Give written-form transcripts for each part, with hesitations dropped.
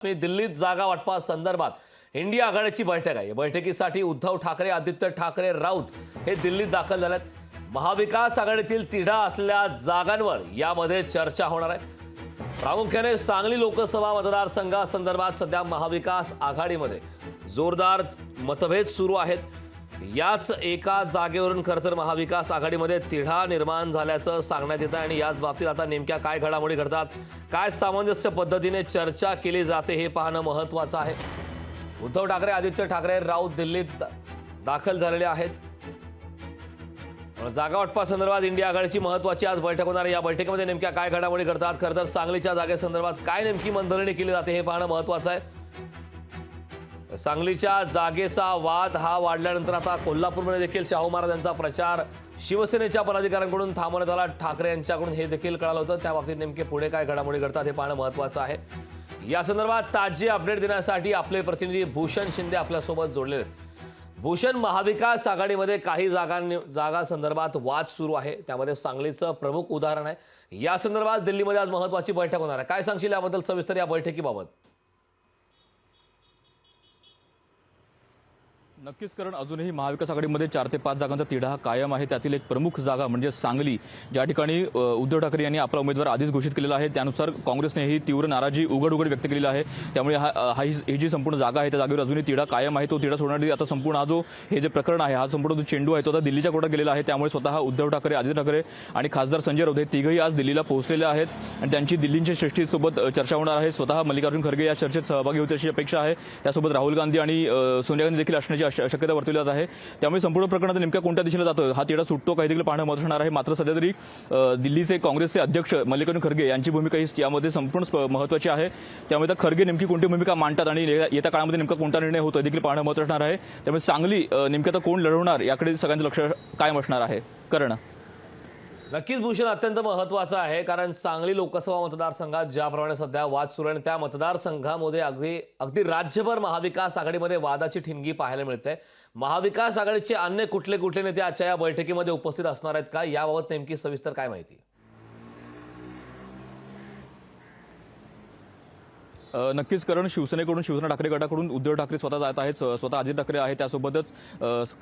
दिल्लीत जागा वाटपा संदर्भात इंडिया आघाडीची बैठक आहे। बैठकीसाठी उद्धव ठाकरे, आदित्य ठाकरे, राऊत हे दिल्लीत दाखल झालेत। महाविकास आघाडीतील तिढा असलेल्या जागांवर यामध्ये चर्चा होणार आहे। प्रामुख्याने सांगली लोकसभा मतदारसंघासंदर्भात सध्या महाविकास आघाडीमध्ये जोरदार मतभेद सुरू आहेत। याच एका जागेवरून खरं तर महाविकास आघाडीमध्ये तिढा निर्माण झाल्याचं सांगण्यात येतं आणि याच बाबतीत आता नेमक्या काय घडामोडी घडतात, काय सामंजस्य पद्धतीने चर्चा केली जाते हे पाहणं महत्त्वाचं आहे। उद्धव ठाकरे, आदित्य ठाकरे, राऊत दिल्लीत दाखल झालेले आहेत। जागा वाटपासंदर्भात इंडिया आघाडीची महत्त्वाची आज बैठक होणार आहे। या बैठकीमध्ये नेमक्या काय घडामोडी घडतात, खरं तर सांगलीच्या जागेसंदर्भात काय नेमकी मंथनी केली जाते हे पाहणं महत्त्वाचं आहे। सांगलीच्या जागेचा वाद हा वाढल्यानंतर आता कोल्हापूरमध्ये देखील शाहू महाराज यांचा प्रचार शिवसेनेच्या पदाधिकाऱ्यांकडून थांबवण्यात आला। ठाकरे यांच्याकडून हे देखील कळालं होतं। त्या बाबतीत नेमके पुढे काय घडामोडी घडतात हे पाहणं महत्त्वाचं आहे। या संदर्भात ताजी अपडेट देण्यासाठी आपले प्रतिनिधी भूषण शिंदे आपल्यासोबत जोडलेले आहेत। भूषण, महाविकास आघाडीमध्ये काही जागा संदर्भात वाद सुरू आहे, त्यामध्ये सांगलीचं प्रमुख उदाहरण आहे। या संदर्भात दिल्लीमध्ये आज महत्त्वाची बैठक होणार आहे। काय सांगशील याबद्दल सविस्तर या बैठकीबाबत? नक्कीच, कारण अजूनही महाविकास आघाडीमध्ये 4 ते 5 जागांचा तिढा हा कायम आहे। त्यातील एक प्रमुख जागा म्हणजे सांगली, ज्या ठिकाणी उद्धव ठाकरे यांनी आपला उमेदवार आधीच घोषित केलेला आहे। त्यानुसार काँग्रेसने ही तीव्र नाराजी उघड व्यक्त केलेली आहे। त्यामुळे ही जी संपूर्ण जागा आहे त्या जागेवर अजूनही तिढा कायम आहे। तो तिढा सोडण्यासाठी आता संपूर्ण हा जो हे जे प्रकरण आहे, हा संपूर्ण जो चेंडू आहे तो आता दिल्लीच्या कोर्टात गेलेला आहे। त्यामुळे स्वतः उद्धव ठाकरे, आदित्य ठाकरे आणि खासदार संजय राऊत हे तिघही आज दिल्लीला पोहोचलेले आहेत आणि त्यांची दिल्लीच्या श्रेष्ठीसोबत चर्चा होणार आहे। स्वतः मल्लिकार्जुन खरगे या चर्चेत सहभागी होतील अशी अपेक्षा आहे। त्यासोबत राहुल गांधी आणि सोनिया गांधी देखील असण्याची शक्यता वर्तवली आहे। त्यामुळे संपूर्ण प्रकरणात नेमक्या कोणत्या दिशेला जातं, हा तिढा सुटतो काही देखील पाहणं महत्त्वाचं होणार आहे। मात्र सध्या तरी दिल्लीचे काँग्रेसचे अध्यक्ष मल्लिकार्जुन खरगे यांची भूमिका ही यामध्ये संपूर्ण महत्त्वाची आहे। त्यामुळे खरगे नेमकी कोणती भूमिका मांडतात आणि येत्या काळामध्ये नेमका कोणता निर्णय होतो देखील पाहणं महत्त्वाचं असणार आहे। त्यामुळे सांगली नेमक्या आता कोण लढवणार याकडे सगळ्यांचं लक्ष कायम असणार आहे। करण, नक्कीच भूषण, अत्यंत महत्त्वाचं आहे, कारण सांगली लोकसभा मतदारसंघात ज्याप्रमाणे सध्या वाद सुरू आहे त्या मतदारसंघामध्ये अगदी राज्यभर महाविकास आघाडीमध्ये वादाची ठिणगी पाहायला मिळते। महाविकास आघाडीचे अन्य कुठले नेते आजच्या या बैठकीमध्ये उपस्थित असणार आहेत का, याबाबत नेमकी सविस्तर काय माहिती? नक्कीच, कारण शिवसेनेकडून, शिवसेना ठाकरे गटाकडून उद्धव ठाकरे स्वतः जात आहेत, स्वतः आदित्य ठाकरे आहेत। त्यासोबतच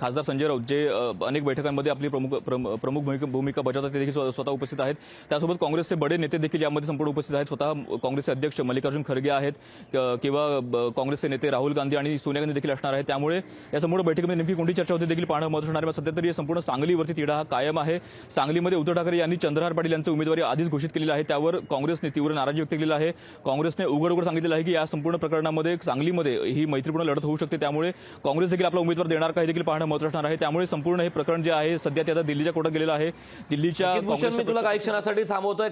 खासदार संजय राऊत जे अनेक बैठकांमध्ये आपली प्रमुख भूमिका बजावतात ते देखील स्वतः उपस्थित आहेत। त्यासोबत काँग्रेसचे बडे नेते देखील यामध्ये संपूर्ण उपस्थित आहेत। स्वतः काँग्रेसचे अध्यक्ष मल्लिकार्जुन खरगे आहेत किंवा काँग्रेसचे नेते राहुल गांधी आणि सोनिया गांधी देखील असणार आहेत। त्यामुळे या संपूर्ण बैठकीमध्ये नेमकी कोणती चर्चा होते देखील पाहणं महत्त्वाचं होणार आहे। सध्या तरी संपूर्ण सांगलीवरती तिढा हा कायम आहे। सांगलीमध्ये उद्धव ठाकरे यांनी चंद्रहार पाटील यांची उमेदवारी आधीच घोषित केलेली आहे। त्यावर काँग्रेसने तीव्र नाराजी व्यक्त केलेली आहे। काँग्रेसने उघड सांगितलेलं आहे की या संपूर्ण प्रकरणामध्ये सांगलीमध्ये ही मैत्रीपूर्ण लढत होऊ शकते। त्यामुळे काँग्रेस देखील आपला उमेदवार देणार का हे देखील पाहणं महत्त्वाचं असणार आहे। त्यामुळे संपूर्ण हे प्रकरण जे आहे सध्या ते आता दिल्लीच्या कोर्टात गेलेलं आहे। दिल्लीच्या मी तुला काही क्षणासाठी थांबवतोय।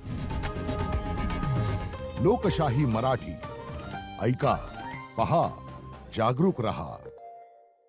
लोकशाही मराठी ऐका, पहा, जागरूक रहा।